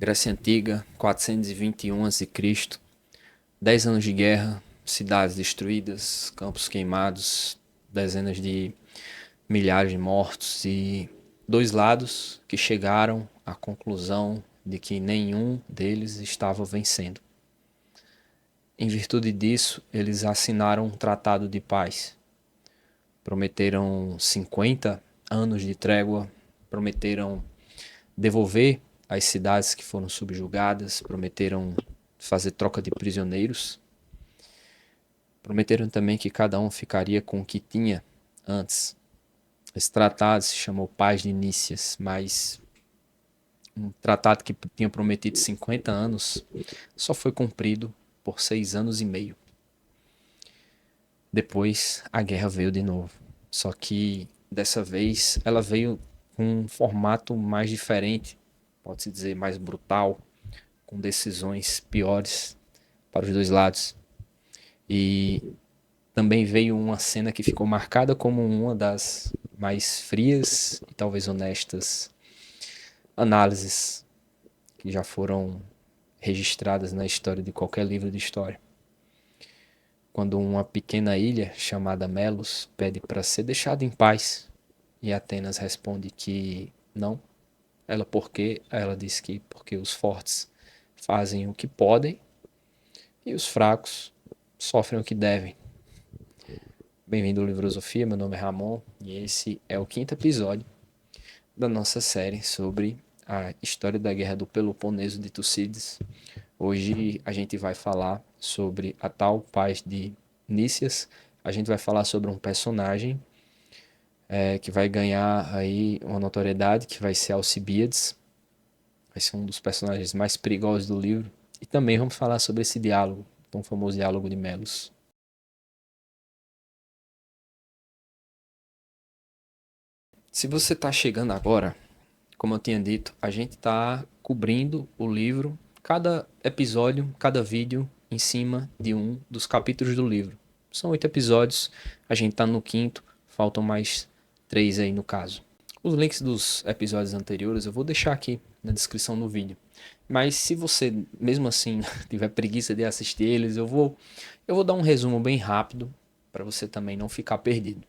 Grécia Antiga, 421 a.C., 10 anos de guerra, cidades destruídas, campos queimados, dezenas de milhares de mortos e dois lados que chegaram à conclusão de que nenhum deles estava vencendo. Em virtude disso, eles assinaram um tratado de paz. Prometeram 50 anos de trégua, prometeram devolver as cidades que foram subjugadas, prometeram fazer troca de prisioneiros, prometeram também que cada um ficaria com o que tinha antes. Esse tratado se chamou Paz de Nícias, mas um tratado que tinha prometido 50 anos só foi cumprido por 6 anos e meio. Depois a guerra veio de novo, só que dessa vez ela veio com um formato mais diferente, pode-se dizer mais brutal, com decisões piores para os dois lados. E também veio uma cena que ficou marcada como uma das mais frias e talvez honestas análises que já foram registradas na história de qualquer livro de história. Quando uma pequena ilha chamada Melos pede para ser deixada em paz e Atenas responde que não. Por quê? Ela diz que porque os fortes fazem o que podem e os fracos sofrem o que devem. Bem-vindo ao Livrosofia, meu nome é Ramon e esse é o quinto episódio da nossa série sobre a história da Guerra do Peloponeso de Tucídides. Hoje a gente vai falar sobre a tal Paz de Nícias. A gente vai falar sobre um personagem que vai ganhar aí uma notoriedade, que vai ser Alcibíades. Vai ser um dos personagens mais perigosos do livro. E também vamos falar sobre esse diálogo, tão famoso diálogo de Melos. Se você está chegando agora, como eu tinha dito, a gente está cobrindo o livro, cada episódio, cada vídeo em cima de um dos capítulos do livro. São 8 episódios, a gente está no quinto, faltam mais 3 aí no caso. Os links dos episódios anteriores eu vou deixar aqui na descrição do vídeo. Mas se você, mesmo assim, tiver preguiça de assistir eles, eu vou dar um resumo bem rápido para você também não ficar perdido.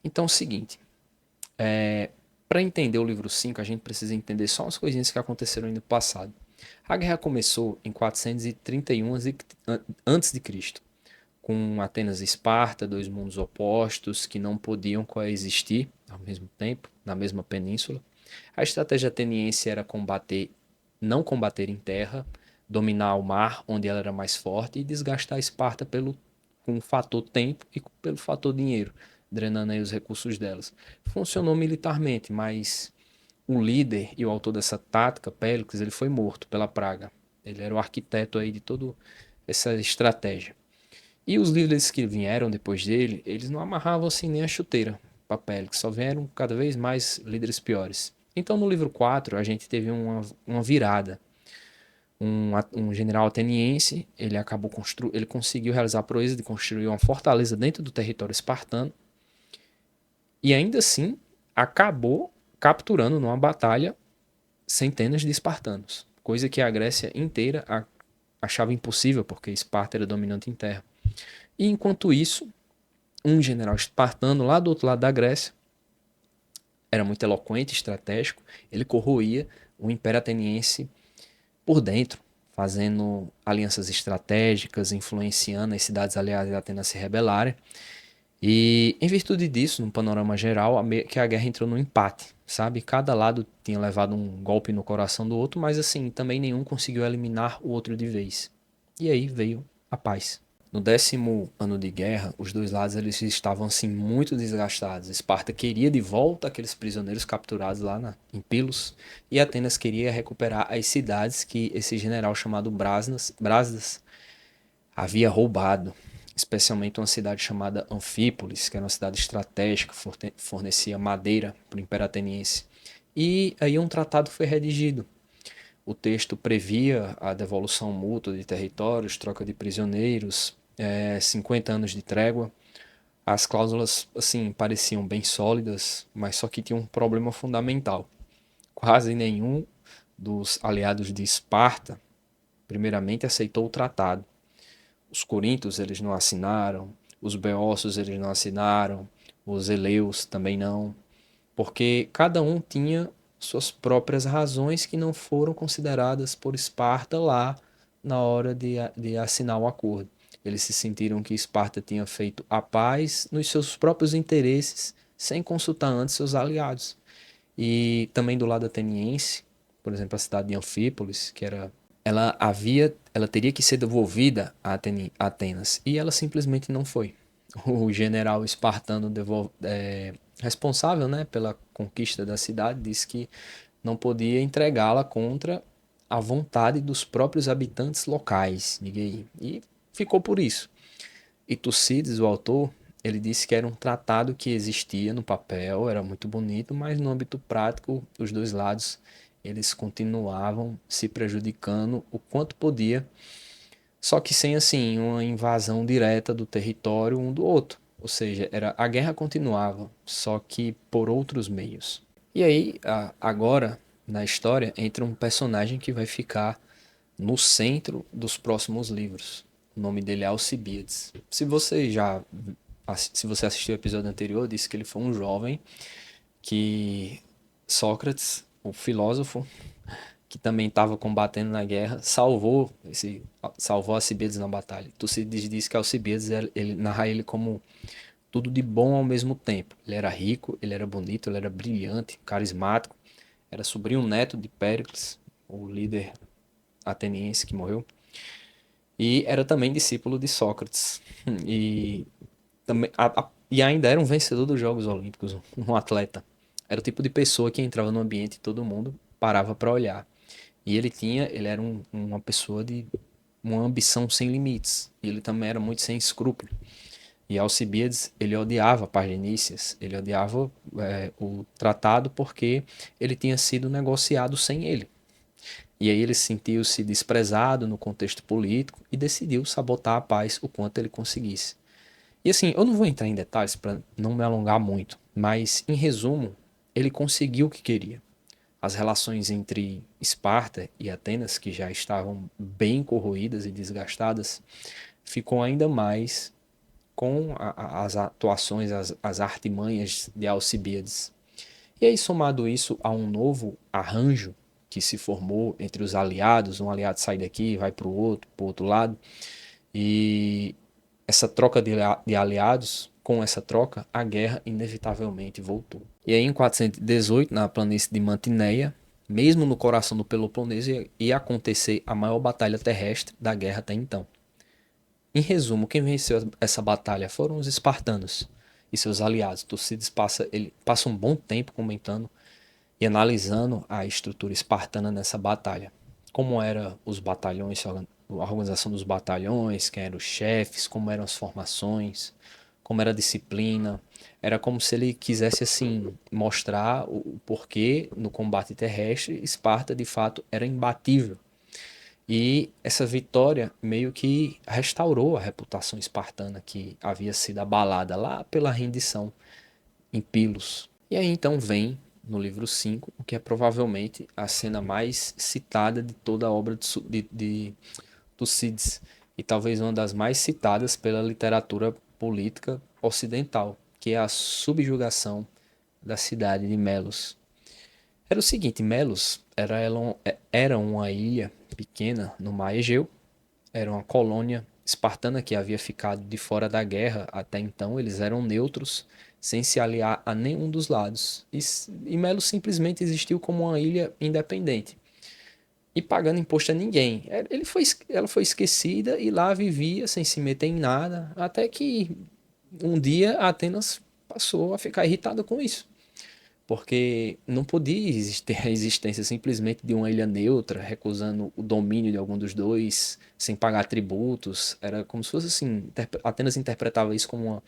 Então é o seguinte, para entender o livro 5, a gente precisa entender só as coisinhas que aconteceram no passado. A guerra começou em 431 a.C., com Atenas e Esparta, dois mundos opostos que não podiam coexistir ao mesmo tempo, na mesma península. A estratégia ateniense era não combater em terra, dominar o mar, onde ela era mais forte, e desgastar Esparta com o fator tempo e pelo fator dinheiro, drenando aí os recursos delas. Funcionou militarmente, mas o líder e o autor dessa tática, Péricles, ele foi morto pela praga. Ele era o arquiteto aí de toda essa estratégia. E os líderes que vieram depois dele, eles não amarravam assim nem a chuteira para Péricles, só vieram cada vez mais líderes piores. Então no livro 4 a gente teve uma virada. Um general ateniense, ele conseguiu realizar a proeza de construir uma fortaleza dentro do território espartano e ainda assim acabou capturando numa batalha centenas de espartanos, coisa que a Grécia inteira achava impossível porque Esparta era dominante em terra. E enquanto isso, um general espartano lá do outro lado da Grécia era muito eloquente, estratégico, ele corroía o Império Ateniense por dentro, fazendo alianças estratégicas, influenciando as cidades aliadas a Atenas a se rebelarem. E em virtude disso, no panorama geral, que a guerra entrou no empate, sabe? Cada lado tinha levado um golpe no coração do outro, mas assim, também nenhum conseguiu eliminar o outro de vez. E aí veio a paz. No 10º ano de guerra, os dois lados eles estavam assim muito desgastados. Esparta queria de volta aqueles prisioneiros capturados em Pilos e Atenas queria recuperar as cidades que esse general chamado Brasdas havia roubado, especialmente uma cidade chamada Anfípolis, que era uma cidade estratégica, fornecia madeira para o Império Ateniense. E aí um tratado foi redigido. O texto previa a devolução mútua de territórios, troca de prisioneiros, 50 anos de trégua. As cláusulas assim pareciam bem sólidas, mas só que tinha um problema fundamental. Quase nenhum dos aliados de Esparta, primeiramente aceitou o tratado. Os coríntios eles não assinaram, os beócios eles não assinaram, os eleus também não, porque cada um tinha suas próprias razões que não foram consideradas por Esparta lá na hora de assinar o acordo. Eles se sentiram que Esparta tinha feito a paz nos seus próprios interesses, sem consultar antes seus aliados. E também do lado ateniense, por exemplo, a cidade de Anfípolis, que era ela teria que ser devolvida a Atenas e ela simplesmente não foi. O general espartano responsável, né, pela conquista da cidade disse que não podia entregá-la contra a vontade dos próprios habitantes locais. E ficou por isso. E Tucídides, o autor, ele disse que era um tratado que existia no papel, era muito bonito, mas no âmbito prático, os dois lados eles continuavam se prejudicando o quanto podia, só que sem assim uma invasão direta do território um do outro. Ou seja, a guerra continuava, só que por outros meios. E aí, agora na história entra um personagem que vai ficar no centro dos próximos livros. O nome dele é Alcibiades. Se você assistiu o episódio anterior, disse que ele foi um jovem que Sócrates, o filósofo, que também estava combatendo na guerra, salvou Alcibiades na batalha. Tucídides diz que Alcibiades, ele narra ele como tudo de bom ao mesmo tempo. Ele era rico, ele era bonito, ele era brilhante, carismático, era sobrinho neto de Péricles, o líder ateniense que morreu, e era também discípulo de Sócrates. E, e ainda era um vencedor dos Jogos Olímpicos, um atleta. Era o tipo de pessoa que entrava no ambiente e todo mundo parava para olhar. E ele era uma pessoa de uma ambição sem limites. E ele também era muito sem escrúpulo. E Alcibiades, ele odiava Pargenícias, ele odiava o tratado porque ele tinha sido negociado sem ele. E aí ele sentiu-se desprezado no contexto político e decidiu sabotar a paz o quanto ele conseguisse. E assim, eu não vou entrar em detalhes para não me alongar muito, mas em resumo, ele conseguiu o que queria. As relações entre Esparta e Atenas, que já estavam bem corroídas e desgastadas, ficou ainda mais com as atuações, as artimanhas de Alcibiades. E aí, somado isso a um novo arranjo que se formou entre os aliados, um aliado sai daqui, vai para o outro lado, e essa troca de aliados, com essa troca, a guerra inevitavelmente voltou. E aí, em 418, na planície de Mantineia, mesmo no coração do Peloponeso, ia acontecer a maior batalha terrestre da guerra até então. Em resumo, quem venceu essa batalha foram os espartanos e seus aliados. Tucídides ele passa um bom tempo comentando e analisando a estrutura espartana nessa batalha. Como eram os batalhões, a organização dos batalhões, quem eram os chefes, como eram as formações, como era a disciplina. Era como se ele quisesse assim mostrar o porquê no combate terrestre Esparta de fato era imbatível. E essa vitória meio que restaurou a reputação espartana que havia sido abalada lá pela rendição em Pilos. E aí então vem no livro 5, o que é provavelmente a cena mais citada de toda a obra de Tucídides e talvez uma das mais citadas pela literatura política ocidental, que é a subjugação da cidade de Melos. Era o seguinte, Melos era uma ilha pequena no mar Egeu, era uma colônia espartana que havia ficado de fora da guerra até então, eles eram neutros, sem se aliar a nenhum dos lados. E Melos simplesmente existiu como uma ilha independente e pagando imposto a ninguém. Ela foi esquecida e lá vivia sem se meter em nada, até que um dia Atenas passou a ficar irritada com isso. Porque não podia existir a existência simplesmente de uma ilha neutra, recusando o domínio de algum dos dois, sem pagar tributos. Era como se fosse assim, Atenas interpretava isso como uma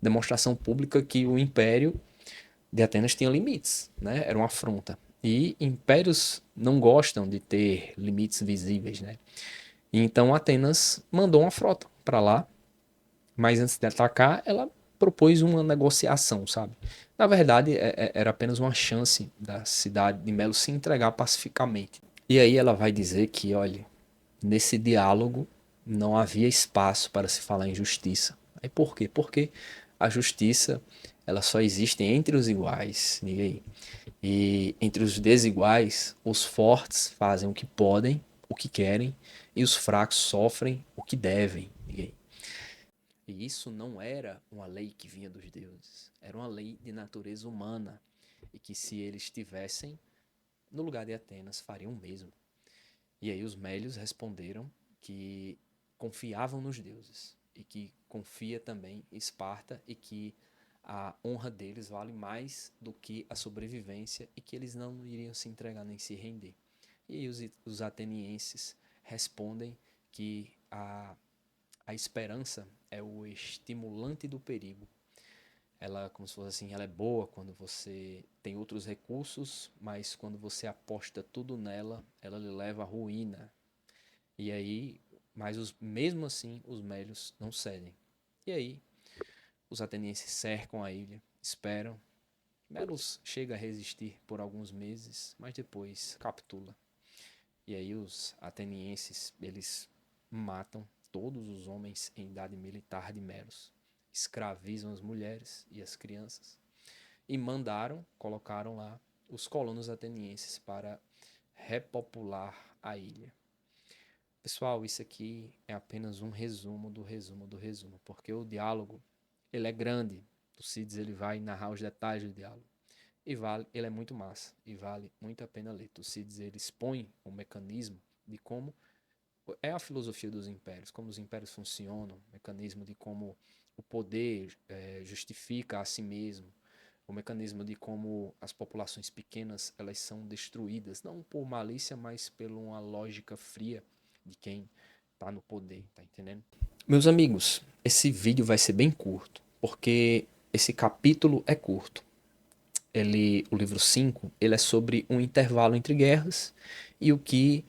demonstração pública que o império de Atenas tinha limites, né? Era uma afronta. E impérios não gostam de ter limites visíveis, né? E então Atenas mandou uma frota para lá, mas antes de atacar, ela propôs uma negociação, sabe? Na verdade, era apenas uma chance da cidade de Melo se entregar pacificamente. E aí ela vai dizer que, olha, nesse diálogo não havia espaço para se falar em justiça. Aí por quê? Porque a justiça ela só existe entre os iguais, diga aí. E entre os desiguais, os fortes fazem o que podem, o que querem, e os fracos sofrem o que devem. Diga aí. E isso não era uma lei que vinha dos deuses, era uma lei de natureza humana. E que se eles estivessem no lugar de Atenas, fariam o mesmo. E aí os Mélios responderam que confiavam nos deuses e que confia também em Esparta e que a honra deles vale mais do que a sobrevivência e que eles não iriam se entregar nem se render. E aí os atenienses respondem que a esperança é o estimulante do perigo. Ela, como se fosse assim, ela é boa quando você tem outros recursos, mas quando você aposta tudo nela, ela lhe leva à ruína. E aí, mas mesmo assim, os Mélios não cedem. E aí, os atenienses cercam a ilha, esperam. Melos chega a resistir por alguns meses, mas depois capitula. E aí os atenienses, eles matam todos os homens em idade militar de Melos, escravizam as mulheres e as crianças e colocaram lá os colonos atenienses para repopular a ilha. Pessoal, isso aqui é apenas um resumo do resumo do resumo, porque o diálogo, ele é grande. Tucídides ele vai narrar os detalhes do diálogo. Ele é muito massa e vale muito a pena ler. Tucídides ele expõe o mecanismo de como é a filosofia dos impérios, como os impérios funcionam, o mecanismo de como o poder justifica a si mesmo, o mecanismo de como as populações pequenas elas são destruídas, não por malícia, mas por uma lógica fria de quem está no poder, tá entendendo? Meus amigos, esse vídeo vai ser bem curto, porque esse capítulo é curto. O livro 5 ele é sobre um intervalo entre guerras e o que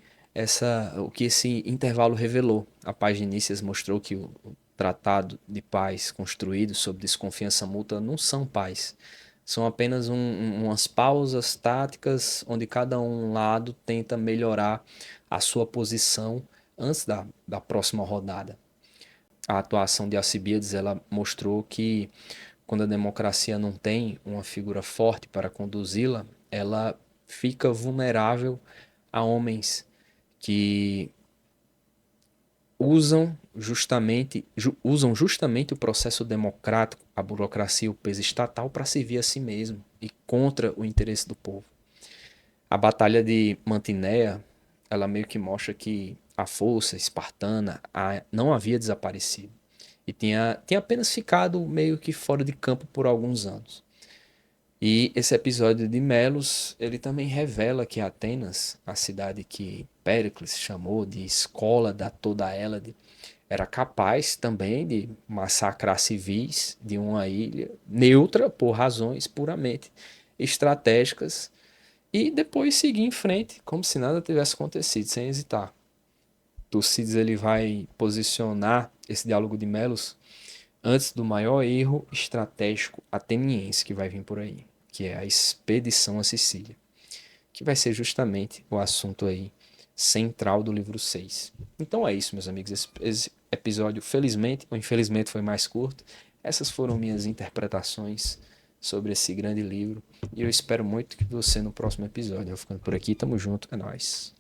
esse intervalo revelou. A paz de Nícias mostrou que o tratado de paz construído sob desconfiança mútua não são paz. São apenas umas pausas táticas onde cada um lado tenta melhorar a sua posição antes da próxima rodada. A atuação de Alcibiades ela mostrou que quando a democracia não tem uma figura forte para conduzi-la, ela fica vulnerável a homens que usam justamente o processo democrático, a burocracia e o peso estatal para servir a si mesmo e contra o interesse do povo. A batalha de Mantinéia, ela meio que mostra que a força espartana não havia desaparecido e tinha apenas ficado meio que fora de campo por alguns anos. E esse episódio de Melos, ele também revela que Atenas, a cidade que Péricles chamou de escola da toda a Hélade, era capaz também de massacrar civis de uma ilha neutra por razões puramente estratégicas e depois seguir em frente como se nada tivesse acontecido, sem hesitar. Tucídides ele vai posicionar esse diálogo de Melos antes do maior erro estratégico ateniense que vai vir por aí, que é a expedição à Sicília, que vai ser justamente o assunto aí central do livro 6. Então é isso, meus amigos. Esse episódio, felizmente ou infelizmente, foi mais curto. Essas foram minhas interpretações sobre esse grande livro. E eu espero muito que você no próximo episódio. Eu vou ficando por aqui, tamo junto, é nóis.